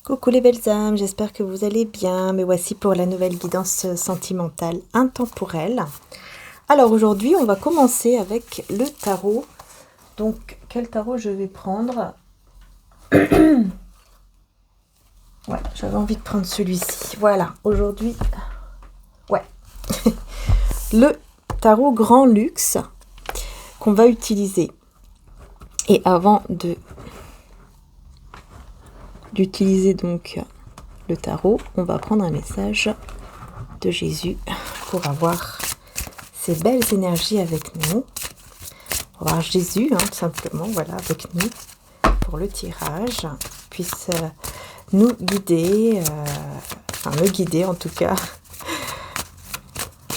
Coucou les belles âmes, j'espère que vous allez bien. Me voici pour la nouvelle guidance sentimentale intemporelle. Alors aujourd'hui, on va commencer avec le tarot. Donc, quel tarot je vais prendre? Ouais, j'avais envie de prendre celui-ci. Voilà, aujourd'hui, ouais. Le tarot Grand Luxe qu'on va utiliser. Et avant d'utiliser donc le tarot, on va prendre un message de Jésus pour avoir ces belles énergies avec nous. On va voir Jésus, tout simplement, voilà, avec nous pour le tirage, puisse nous guider, enfin me guider en tout cas,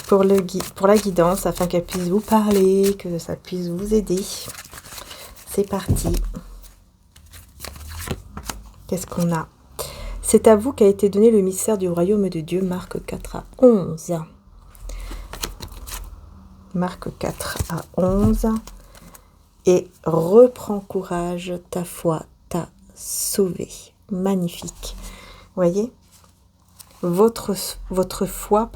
pour la guidance, afin qu'elle puisse vous parler, que ça puisse vous aider. C'est parti. Qu'est-ce qu'on a? C'est à vous qu'a été donné le mystère du royaume de Dieu, Marc 4 à 11. Marc 4 à 11. Et reprends courage, ta foi t'a sauvé. Magnifique. Voyez, votre foi,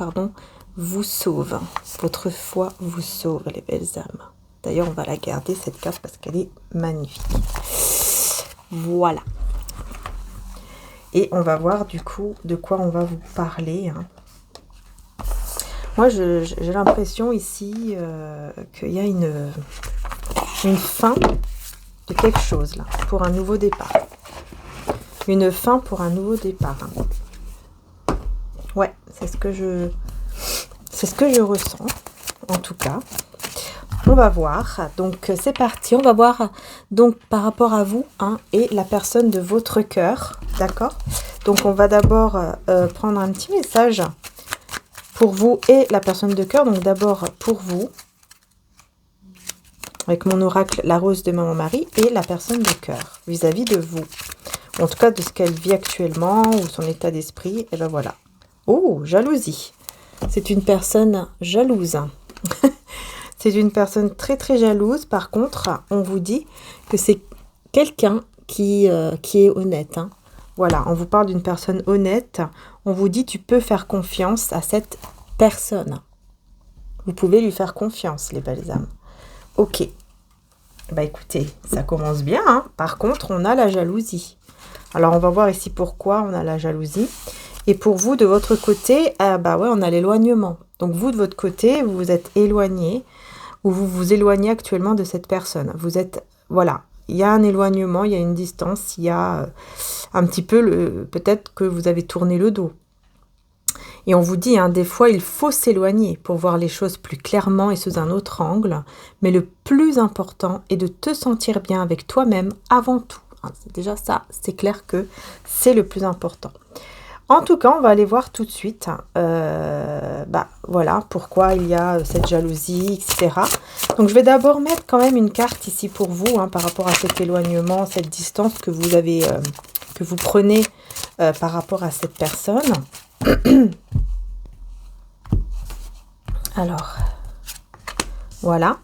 vous sauve. Votre foi vous sauve, les belles âmes. D'ailleurs, on va la garder, cette carte, parce qu'elle est magnifique. Voilà. Et on va voir du coup de quoi on va vous parler. Moi, j'ai l'impression ici qu'il y a une fin de quelque chose là, pour un nouveau départ. Une fin pour un nouveau départ. Ouais, c'est ce que je ressens, en tout cas. On va voir, donc c'est parti, on va voir donc par rapport à vous et la personne de votre cœur, d'accord? Donc on va d'abord prendre un petit message pour vous et la personne de cœur. Donc d'abord pour vous, avec mon oracle, la rose de maman Marie, et la personne de cœur, vis-à-vis de vous. En tout cas de ce qu'elle vit actuellement, ou son état d'esprit, et ben voilà. Oh, jalousie. C'est une personne jalouse. C'est une personne très très jalouse. Par contre, on vous dit que c'est quelqu'un qui est honnête. Voilà, on vous parle d'une personne honnête. On vous dit tu peux faire confiance à cette personne. Vous pouvez lui faire confiance, les belles âmes. Ok. Bah écoutez, ça commence bien. Par contre, on a la jalousie. Alors, on va voir ici pourquoi on a la jalousie. Et pour vous, de votre côté, bah ouais, on a l'éloignement. Donc vous, de votre côté, vous vous êtes éloigné, ou vous vous éloignez actuellement de cette personne. Vous êtes, voilà, il y a un éloignement, il y a une distance, il y a un petit peu, peut-être que vous avez tourné le dos. Et on vous dit, des fois, il faut s'éloigner pour voir les choses plus clairement et sous un autre angle. Mais le plus important est de te sentir bien avec toi-même avant tout. C'est déjà ça, c'est clair que c'est le plus important. En tout cas, on va aller voir tout de suite, voilà, pourquoi il y a cette jalousie, etc. Donc, je vais d'abord mettre quand même une carte ici pour vous, par rapport à cet éloignement, cette distance que vous avez, que vous prenez par rapport à cette personne. Alors, voilà.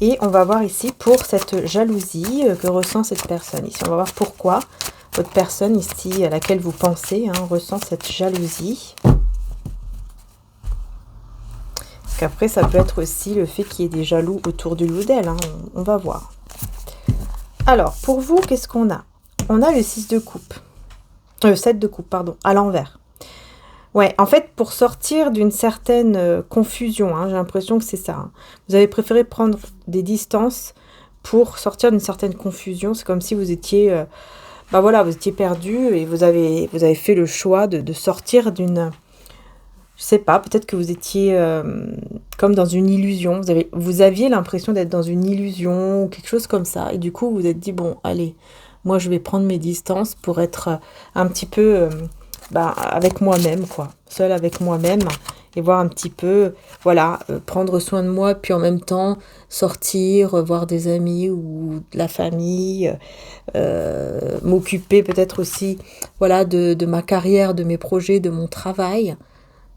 Et on va voir ici pour cette jalousie que ressent cette personne. Ici, on va voir pourquoi votre personne ici, à laquelle vous pensez, ressent cette jalousie. Parce qu'après, ça peut être aussi le fait qu'il y ait des jaloux autour de lui ou d'elle. On va voir. Alors, pour vous, qu'est-ce qu'on a? On a le 6 de coupe. 7 de coupe, pardon, à l'envers. Ouais, en fait, pour sortir d'une certaine confusion, j'ai l'impression que c'est ça. Vous avez préféré prendre des distances pour sortir d'une certaine confusion. C'est comme si vous étiez... voilà, vous étiez perdu et vous avez fait le choix de sortir d'une... Je sais pas, peut-être que vous étiez comme dans une illusion. Vous aviez l'impression d'être dans une illusion ou quelque chose comme ça. Et du coup, vous vous êtes dit, bon, allez, moi, je vais prendre mes distances pour être un petit peu avec moi-même, quoi. Seule avec moi-même. Et voir un petit peu, voilà, prendre soin de moi, puis en même temps sortir, voir des amis ou de la famille, m'occuper peut-être aussi, voilà, de ma carrière, de mes projets, de mon travail,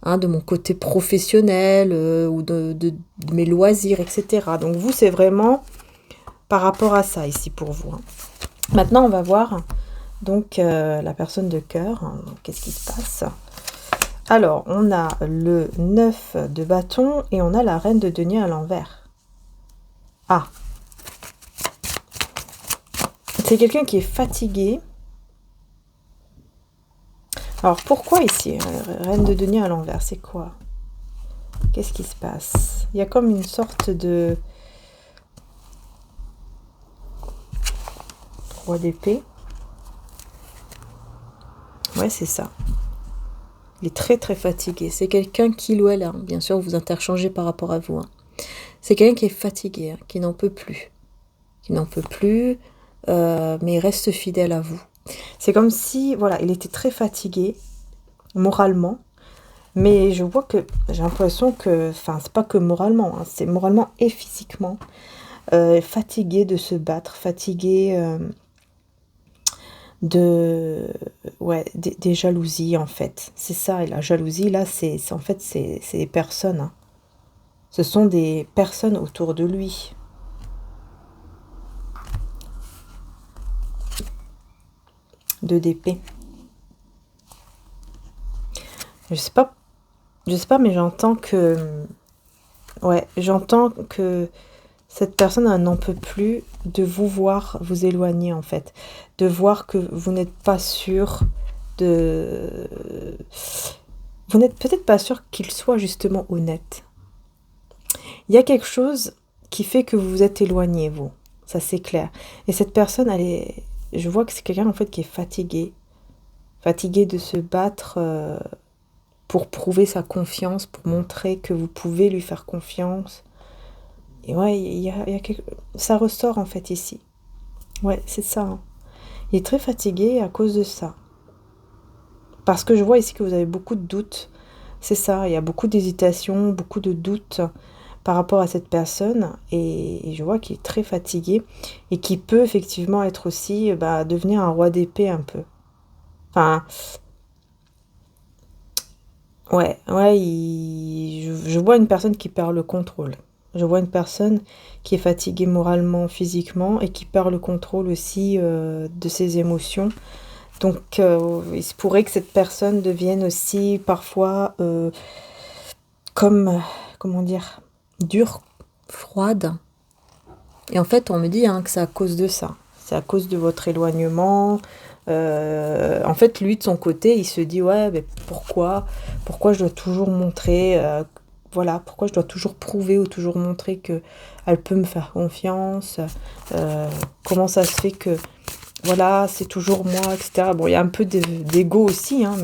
de mon côté professionnel ou de mes loisirs, etc. Donc vous, c'est vraiment par rapport à ça ici pour vous. Maintenant, on va voir Donc, la personne de cœur, hein, qu'est-ce qui se passe? Alors, on a le 9 de bâton et on a la reine de denier à l'envers. Ah! C'est quelqu'un qui est fatigué. Alors, pourquoi ici, reine de denier à l'envers? C'est quoi? Qu'est-ce qui se passe? Il y a comme une sorte de... Roi d'épée. Ouais, c'est ça. Il est très très fatigué. C'est quelqu'un qui ou elle, hein, bien sûr, vous interchangez par rapport à vous. Hein. C'est quelqu'un qui est fatigué, hein, qui n'en peut plus. Qui n'en peut plus, mais il reste fidèle à vous. C'est comme si, voilà, il était très fatigué, moralement. Mais je vois que, j'ai l'impression que, enfin, c'est pas que moralement, hein, c'est moralement et physiquement. Fatigué de se battre, fatigué... des jalousies en fait, c'est ça. Et la jalousie là, c'est en fait c'est des personnes, hein. Ce sont des personnes autour de lui. Deux d'épée. Je sais pas, mais j'entends que, ouais, j'entends que cette personne elle n'en peut plus de vous voir vous éloigner en fait, de voir que vous n'êtes pas sûr de... Vous n'êtes peut-être pas sûr qu'il soit justement honnête. Il y a quelque chose qui fait que vous vous êtes éloigné, vous. Ça c'est clair. Et cette personne, elle est... Je vois que c'est quelqu'un en fait qui est fatigué. Fatigué de se battre pour prouver sa confiance, pour montrer que vous pouvez lui faire confiance. Et ouais, il y a quelque... ça ressort en fait ici. Ouais, c'est ça. Hein. Il est très fatigué à cause de ça. Parce que je vois ici que vous avez beaucoup de doutes. C'est ça, il y a beaucoup d'hésitation, beaucoup de doutes par rapport à cette personne. Et je vois qu'il est très fatigué et qu'il peut effectivement être aussi, devenir un roi d'épée un peu. Enfin, ouais, je vois une personne qui perd le contrôle. Je vois une personne qui est fatiguée moralement, physiquement et qui perd le contrôle aussi de ses émotions. Donc, il se pourrait que cette personne devienne aussi parfois comme, comment dire, dure, froide. Et en fait, on me dit hein, que c'est à cause de ça. C'est à cause de votre éloignement. En fait, lui, de son côté, il se dit, ouais, mais pourquoi je dois toujours montrer... voilà, pourquoi je dois toujours prouver ou toujours montrer qu'elle peut me faire confiance. Comment ça se fait que, voilà, c'est toujours moi, etc. Bon, il y a un peu d'ego aussi, hein,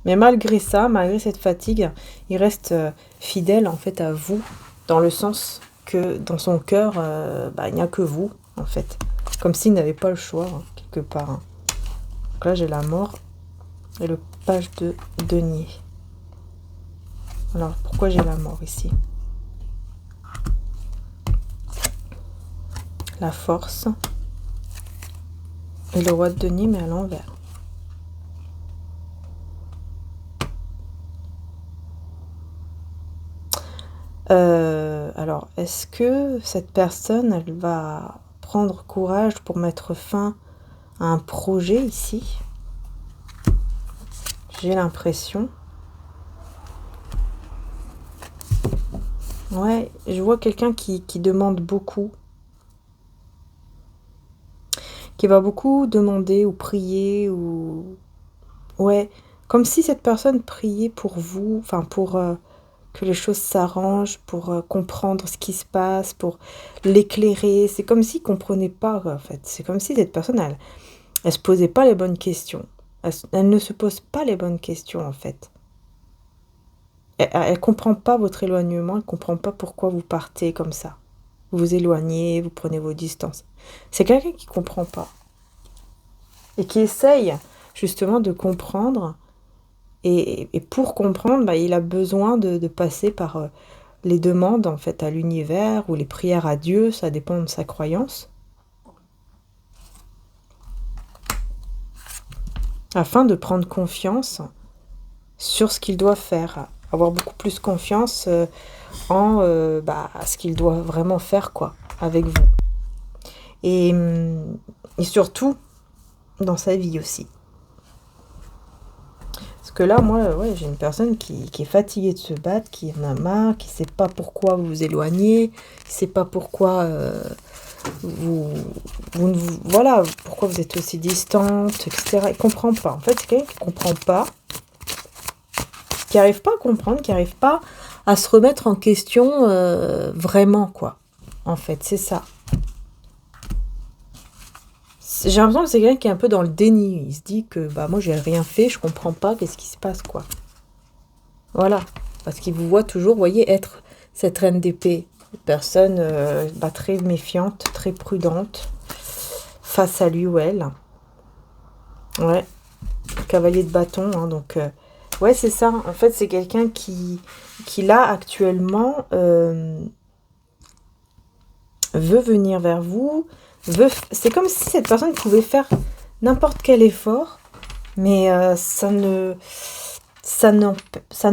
mais malgré ça, malgré cette fatigue, il reste fidèle, en fait, à vous, dans le sens que, dans son cœur, il n'y a que vous, en fait. Comme s'il n'avait pas le choix, hein, quelque part. Hein. Donc là, j'ai la mort et le page de denier. Alors, pourquoi j'ai la mort ici? La force. Et le roi de denier, mais à l'envers. Alors, est-ce que cette personne, elle va prendre courage pour mettre fin à un projet ici? J'ai l'impression. Ouais, je vois quelqu'un qui demande beaucoup. Qui va beaucoup demander ou prier ou... Ouais, comme si cette personne priait pour vous, enfin pour que les choses s'arrangent, pour comprendre ce qui se passe, pour l'éclairer. C'est comme s'il ne comprenait pas, en fait. C'est comme si cette personne, elle se posait pas les bonnes questions. Elle ne se pose pas les bonnes questions, en fait. Elle comprend pas votre éloignement, elle comprend pas pourquoi vous partez comme ça. Vous vous éloignez, vous prenez vos distances. C'est quelqu'un qui comprend pas. Et qui essaye, justement, de comprendre. Et pour comprendre, il a besoin de passer par les demandes, en fait, à l'univers, ou les prières à Dieu, ça dépend de sa croyance. Afin de prendre confiance sur ce qu'il doit faire. Avoir beaucoup plus confiance en ce qu'il doit vraiment faire, quoi, avec vous. et surtout dans sa vie aussi. Parce que là, moi, ouais, j'ai une personne qui est fatiguée de se battre, qui en a marre, qui ne sait pas pourquoi vous vous éloignez, qui ne sait pas pourquoi voilà, pourquoi vous êtes aussi distante, etc. Il ne comprend pas. En fait, c'est quelqu'un qui ne comprend pas, qui n'arrive pas à comprendre, qui n'arrive pas à se remettre en question vraiment, quoi. En fait, c'est ça. J'ai l'impression que c'est quelqu'un qui est un peu dans le déni. Il se dit que bah moi j'ai rien fait, je comprends pas, qu'est-ce qui se passe, quoi. Voilà. Parce qu'il vous voit toujours, vous voyez, être cette reine d'épée. Personne très méfiante, très prudente face à lui ou elle. Ouais. Cavalier de bâton, hein, donc ouais, c'est ça. En fait, c'est quelqu'un qui là actuellement veut venir vers vous. C'est comme si cette personne pouvait faire n'importe quel effort, mais ça ne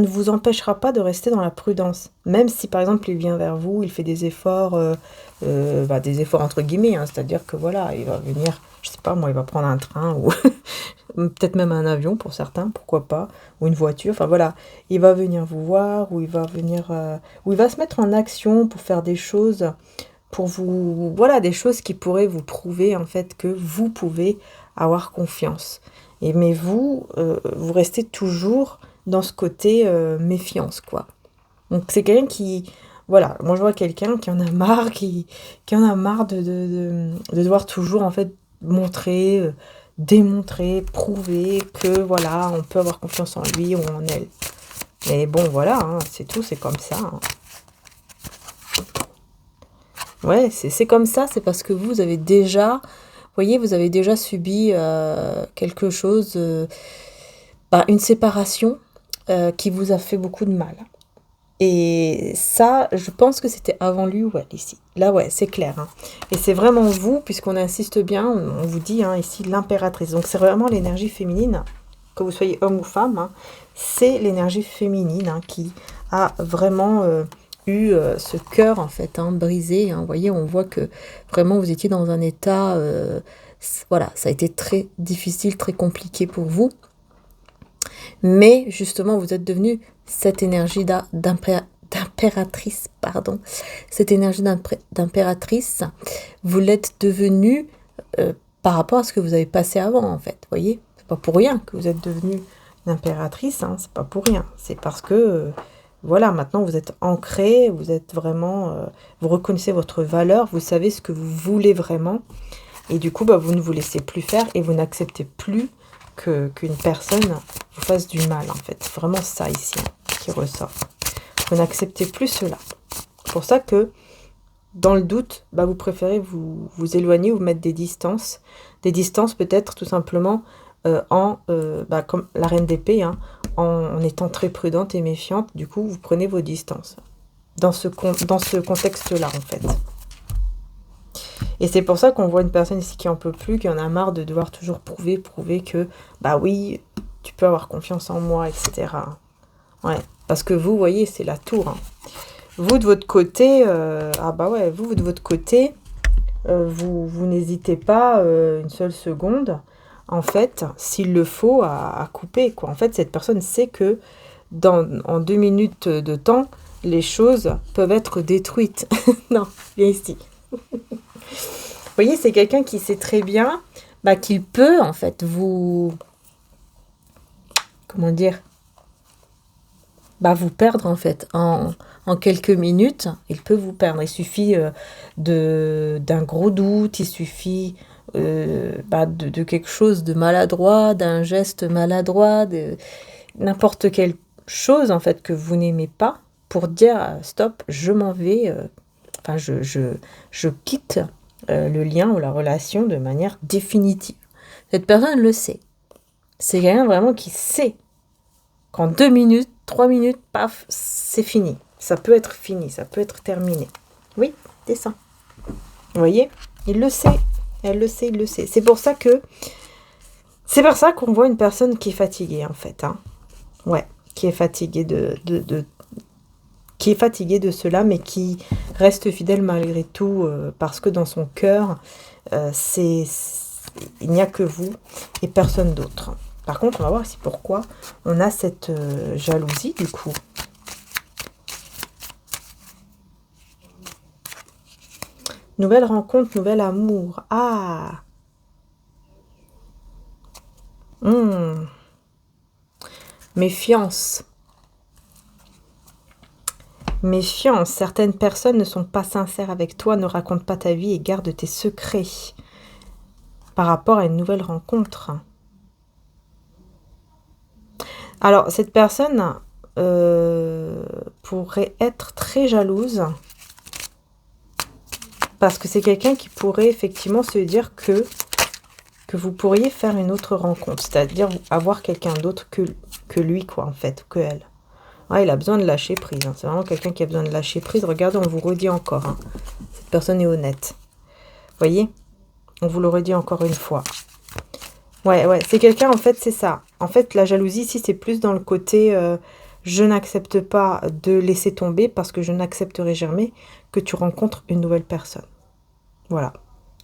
vous empêchera pas de rester dans la prudence. Même si, par exemple, il vient vers vous, il fait des efforts, des efforts entre guillemets, hein, c'est-à-dire que voilà, il va venir, je sais pas moi, il va prendre un train ou peut-être même un avion pour certains, pourquoi pas, ou une voiture, enfin voilà, il va venir vous voir, ou il va venir, ou il va se mettre en action pour faire des choses, pour vous, voilà, des choses qui pourraient vous prouver en fait que vous pouvez avoir confiance. Mais vous, vous restez toujours dans ce côté méfiance, quoi. Donc c'est quelqu'un qui, voilà, moi je vois quelqu'un qui en a marre, qui en a marre de devoir toujours en fait montrer, démontrer, prouver que voilà, on peut avoir confiance en lui ou en elle. Mais bon, voilà, hein, c'est tout, c'est comme ça. Hein. Ouais, c'est comme ça, c'est parce que vous avez déjà, vous voyez, vous avez déjà subi quelque chose, une séparation qui vous a fait beaucoup de mal. Et ça, je pense que c'était avant lui ou elle, ici. Là, ouais, c'est clair. Hein. Et c'est vraiment vous, puisqu'on insiste bien, on vous dit hein, ici l'impératrice. Donc c'est vraiment l'énergie féminine, que vous soyez homme ou femme, hein, c'est l'énergie féminine hein, qui a vraiment... eu ce cœur en fait brisé, hein. Vous voyez, on voit que vraiment vous étiez dans un état, voilà, ça a été très difficile, très compliqué pour vous, mais justement vous êtes devenu cette énergie d'impératrice, pardon, cette énergie d'impératrice, vous l'êtes devenue par rapport à ce que vous avez passé avant en fait, vous voyez, c'est pas pour rien que vous êtes devenue une impératrice, hein, c'est pas pour rien, c'est parce que voilà, maintenant vous êtes ancré, vous êtes vraiment, vous reconnaissez votre valeur, vous savez ce que vous voulez vraiment, et du coup, vous ne vous laissez plus faire et vous n'acceptez plus qu'une personne vous fasse du mal, en fait. C'est vraiment ça ici qui ressort. Vous n'acceptez plus cela. C'est pour ça que, dans le doute, vous préférez vous éloigner ou mettre des distances peut-être tout simplement comme la reine d'épée, hein, en étant très prudente et méfiante, du coup, vous prenez vos distances. Dans ce contexte-là, en fait. Et c'est pour ça qu'on voit une personne ici qui en peut plus, qui en a marre de devoir toujours prouver que, oui, tu peux avoir confiance en moi, etc. Ouais, parce que vous voyez, c'est la tour. Hein. Vous, de votre côté, vous, de votre côté, vous n'hésitez pas une seule seconde, en fait, s'il le faut, à couper, quoi. En fait, cette personne sait que en 2 minutes de temps, les choses peuvent être détruites. Non, viens ici. Vous voyez, c'est quelqu'un qui sait très bien qu'il peut, en fait, vous... Comment dire ? Vous perdre, en fait. En quelques minutes, il peut vous perdre. Il suffit d'un gros doute, il suffit... de quelque chose de maladroit, d'un geste maladroit, de n'importe quelle chose en fait que vous n'aimez pas, pour dire stop, je m'en vais, je quitte le lien ou la relation de manière définitive. Cette personne le sait. C'est quelqu'un vraiment qui sait qu'en 2 minutes, 3 minutes, paf, c'est fini. Ça peut être fini, ça peut être terminé. Oui, c'est ça. Vous voyez, il le sait. Elle le sait, il le sait. C'est pour ça qu'on voit une personne qui est fatiguée, en fait. Hein. Ouais, qui est fatiguée qui est fatiguée de cela, mais qui reste fidèle malgré tout, parce que dans son cœur, il n'y a que vous et personne d'autre. Par contre, on va voir ici pourquoi on a cette jalousie du coup. Nouvelle rencontre, nouvel amour. Ah, méfiance. Méfiance. Certaines personnes ne sont pas sincères avec toi, ne racontent pas ta vie et gardent tes secrets par rapport à une nouvelle rencontre. Alors, cette personne pourrait être très jalouse parce que c'est quelqu'un qui pourrait effectivement se dire que vous pourriez faire une autre rencontre, c'est-à-dire avoir quelqu'un d'autre que lui, quoi, en fait, que elle. Ah, il a besoin de lâcher prise, hein. C'est vraiment quelqu'un qui a besoin de lâcher prise. Regardez, on vous redit encore, hein. Cette personne est honnête. Voyez, on vous le redit encore une fois. Ouais, c'est quelqu'un, en fait, c'est ça. En fait, la jalousie, ici, c'est plus dans le côté je n'accepte pas de laisser tomber parce que je n'accepterai jamais que tu rencontres une nouvelle personne. Voilà.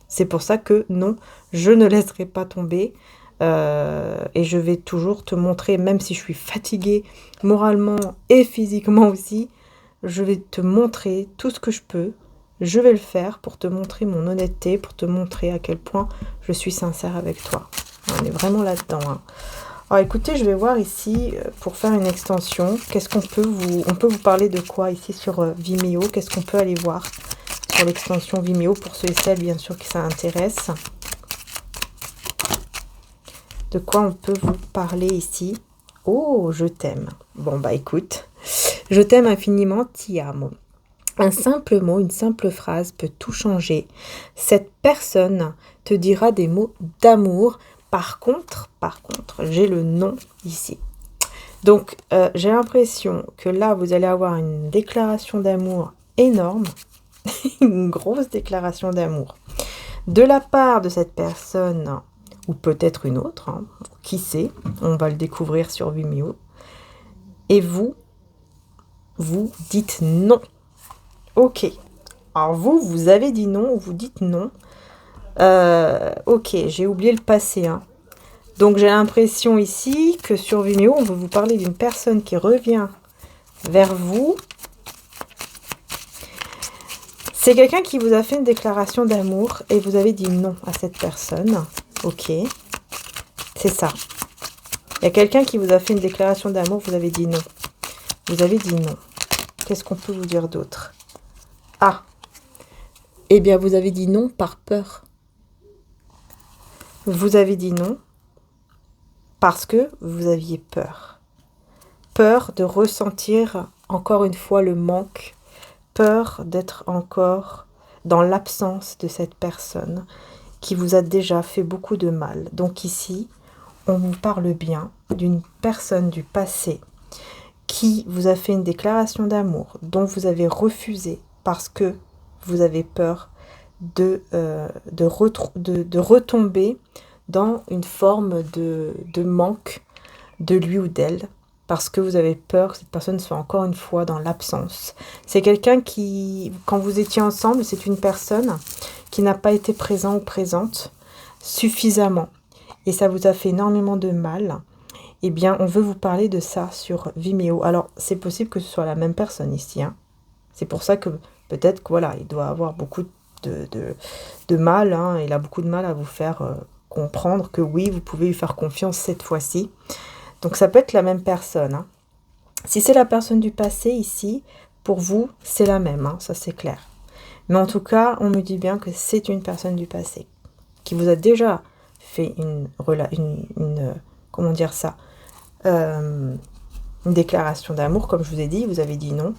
C'est pour ça que non, je ne laisserai pas tomber et je vais toujours te montrer, même si je suis fatiguée moralement et physiquement aussi, je vais te montrer tout ce que je peux. Je vais le faire pour te montrer mon honnêteté, pour te montrer à quel point je suis sincère avec toi. On est vraiment là-dedans, hein. Alors écoutez, je vais voir ici, pour faire une extension, qu'est-ce qu'on peut vous... On peut vous parler de quoi ici sur Vimeo? Qu'est-ce qu'on peut aller voir sur l'extension Vimeo pour ceux et celles, bien sûr, qui ça intéresse? De quoi on peut vous parler ici? Oh, je t'aime. Bon, bah écoute, je t'aime infiniment, ti amo. Un simple mot, une simple phrase peut tout changer. Cette personne te dira des mots d'amour. Par contre, j'ai le nom ici. Donc, j'ai l'impression que là, vous allez avoir une déclaration d'amour énorme. Une grosse déclaration d'amour. De la part de cette personne, ou peut-être une autre, hein, qui sait, on va le découvrir sur Vimeo. Et vous dites non. Ok. Alors vous avez dit non, ou vous dites non. Ok, j'ai oublié le passé, hein. Donc j'ai l'impression ici que sur Vimeo, on veut vous parler d'une personne qui revient vers vous. C'est quelqu'un qui vous a fait une déclaration d'amour et vous avez dit non à cette personne. Ok, c'est ça. Il y a quelqu'un qui vous a fait une déclaration d'amour, vous avez dit non. Vous avez dit non. Qu'est-ce qu'on peut vous dire d'autre? Ah, eh bien vous avez dit non par peur. Vous avez dit non parce que vous aviez peur. Peur de ressentir encore une fois le manque. Peur d'être encore dans l'absence de cette personne qui vous a déjà fait beaucoup de mal. Donc ici, on vous parle bien d'une personne du passé qui vous a fait une déclaration d'amour dont vous avez refusé parce que vous avez peur de retomber dans une forme de manque de lui ou d'elle, parce que vous avez peur que cette personne soit encore une fois dans l'absence. C'est quelqu'un qui, quand vous étiez ensemble, c'est une personne qui n'a pas été présent ou présente suffisamment. Et ça vous a fait énormément de mal. Eh bien, on veut vous parler de ça sur Vimeo. Alors, c'est possible que ce soit la même personne ici, hein. C'est pour ça que peut-être que voilà, il doit avoir beaucoup de mal, hein. Il a beaucoup de mal à vous faire comprendre que oui, vous pouvez lui faire confiance cette fois-ci. Donc ça peut être la même personne, hein. Si c'est la personne du passé ici, pour vous, c'est la même, hein, ça c'est clair. Mais en tout cas, on me dit bien que c'est une personne du passé qui vous a déjà fait comment dire ça, une déclaration d'amour, comme je vous ai dit, vous avez dit non,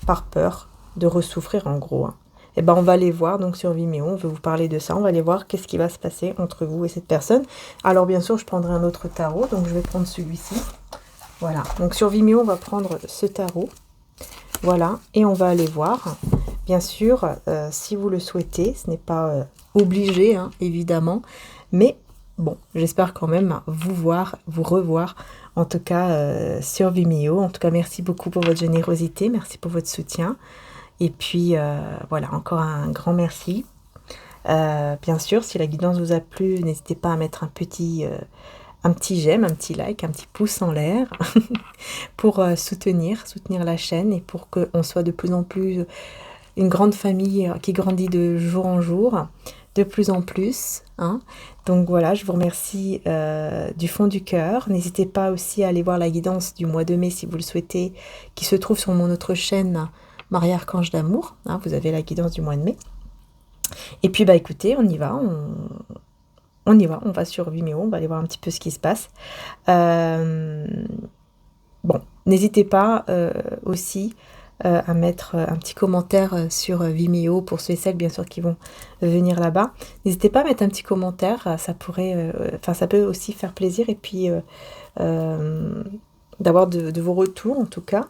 par peur de ressouffrir en gros, hein. Et ben on va aller voir donc sur Vimeo, on veut vous parler de ça, on va aller voir qu'est-ce qui va se passer entre vous et cette personne. Alors bien sûr, je prendrai un autre tarot, donc je vais prendre celui-ci. Voilà, donc sur Vimeo, on va prendre ce tarot. Voilà, et on va aller voir. Bien sûr, si vous le souhaitez, ce n'est pas obligé, hein, évidemment, mais bon, j'espère quand même vous voir, vous revoir, en tout cas sur Vimeo. En tout cas, merci beaucoup pour votre générosité, merci pour votre soutien. Et puis, voilà, encore un grand merci. Bien sûr, si la guidance vous a plu, n'hésitez pas à mettre un petit j'aime, un petit like, un petit pouce en l'air pour soutenir la chaîne et pour qu'on soit de plus en plus une grande famille qui grandit de jour en jour, de plus en plus. Hein. Donc voilà, je vous remercie du fond du cœur. N'hésitez pas aussi à aller voir la guidance du mois de mai si vous le souhaitez, qui se trouve sur mon autre chaîne Marie Archange d'amour. Hein, vous avez la guidance du mois de mai. Et puis bah écoutez, on y va, on y va, on va sur Vimeo, on va aller voir un petit peu ce qui se passe. Bon, n'hésitez pas aussi à mettre un petit commentaire sur Vimeo pour ceux et celles bien sûr qui vont venir là-bas. N'hésitez pas à mettre un petit commentaire, ça pourrait, ça peut aussi faire plaisir et puis d'avoir de vos retours en tout cas,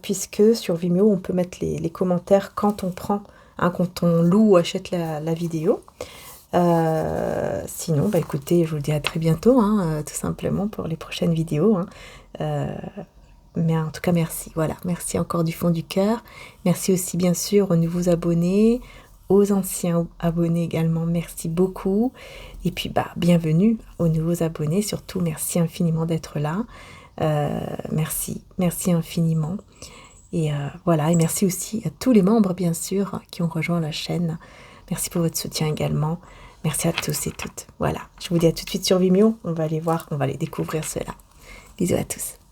puisque sur Vimeo on peut mettre les commentaires quand on prend, hein, quand on loue ou achète la vidéo. Sinon, bah écoutez, je vous dis à très bientôt, hein, tout simplement pour les prochaines vidéos. Hein. Mais en tout cas, merci. Voilà, merci encore du fond du cœur. Merci aussi, bien sûr, aux nouveaux abonnés, aux anciens abonnés également. Merci beaucoup. Et puis, bah, bienvenue aux nouveaux abonnés. Surtout, merci infiniment d'être là. Merci infiniment. Et voilà, et merci aussi à tous les membres, bien sûr, qui ont rejoint la chaîne. Merci pour votre soutien également. Merci à tous et toutes. Voilà, je vous dis à tout de suite sur Vimeo. On va aller voir, on va aller découvrir cela. Bisous à tous.